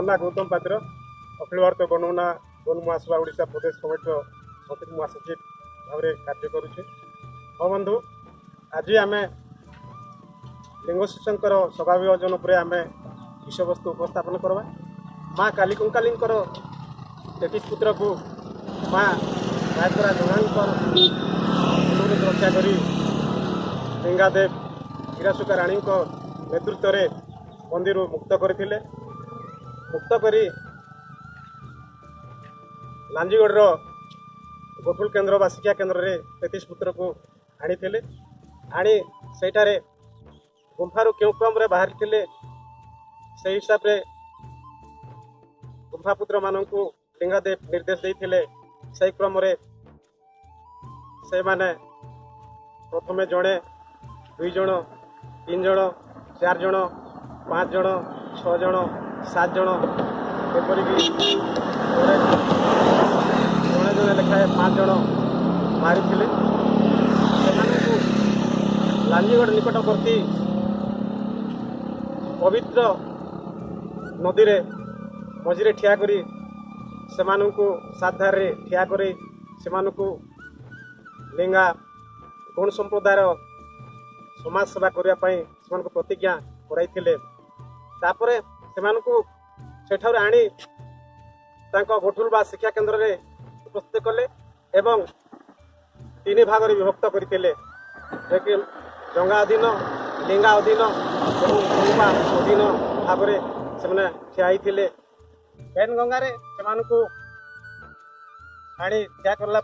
ना गौतम पात्र अखिल भारत गण महासभा ओडिशा प्रदेश कमिटी मंत्री महासचिव भाव में कार्य करुचे। हाँ बंधु, आज आम लिंग शिष्यर सभा विभाजन पर आम विषय वस्तु उपस्थापन करवा। माँ काली कंकाली 33 पुत्र को माँ गायत्रा जंघांकर अनुरोध रक्षा कर लिंगादेव हीरासुका राणी नेतृत्व में मंदिर मुक्त करते। मुक्त कर लांजीगढ़ गोकुल केन्द्र बा शिक्षा केन्द्र में 33 पुत्र को आनी आनी सेठारे गुंफारू क्यों क्रम रे बाहर थे से हिसाब से गुंफापुत्र मानक लिंगादेव निर्देश देते से क्रम से माने प्रथमे जड़े 2 जन 3 जन 4 जन 5 जन 6 जन 7 जन एपरिक जड़े जड़े लेखाएं 5 जन मारी लांजीगढ़ निकटवर्ती पवित्र नदी रे मझे ठिया करी साधार ठिया करी लिंगा गण संप्रदायर समाज सेवा करने प्रतिज्ञा कराई तापरे सेठार आनी गोठुल बा शिक्षा केन्द्र में उपस्थित कले एवं 3 भाग विभक्त करते जंगा अधीन लिंगा अधीन और गुंफा अधीन भाव से ठियाई पैन गंगार से आनी ठिया करला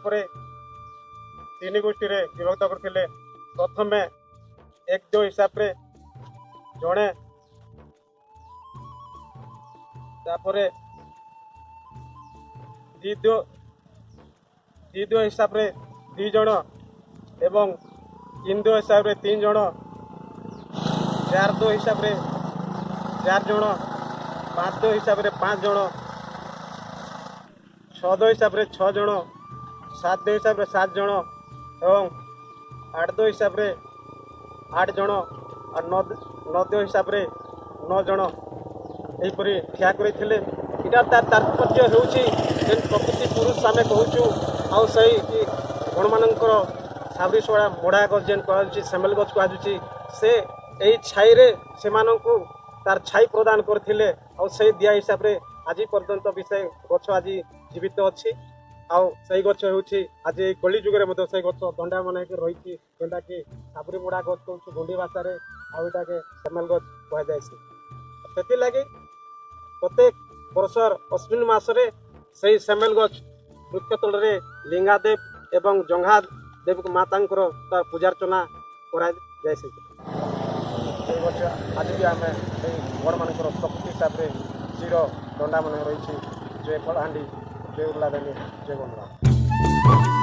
3 गोष्ठी विभक्त करते। प्रथमे 1-2 हिसाब से जड़े तापरे 2 हिसाब से 2 जन एवं 3-2 हिसाब से 3 जन 4-2 हिसाब से 4 जन 5-2 हिसाब से 5 जन 6-2 हिसाब से 6 जन 7-2 हिसाब से 7 जन एवं 8-2 हिसाब से 8 जन और 9-2 हिसाब से 9 जन यहीपरी ठिया करते। इटा तार तात्पर्य हो प्रकृति पुरुष आम कहूँ आउ सही गण मानकर साबरी सोड़ा मोड़ा गछ जेन कह सेमेल गछ कहुच्छी से यही छाई से तार छाई प्रदान करते से दिया हिसाब से आज पर्यंत विषय गछ आज जीवित अच्छी आई गछ हूँ आज कली जुगे से गछ दंडा मन रही जेनटा कि साबरी मोड़ा गछ कहूँ गुंडी भाषा आटा के सेमेल गछ कह से लगी प्रत्येक वर्षर अश्विन मासरे से सेमेल गछ वृक्ष तल लिंगादेव एवं जंघा देव माता तार पूजार्चना कर आज भी आम गण मान शक्ति हिसाब से चिर दंडा मन रही जय कलाहांडी जय उल्लादानी जय गंगा।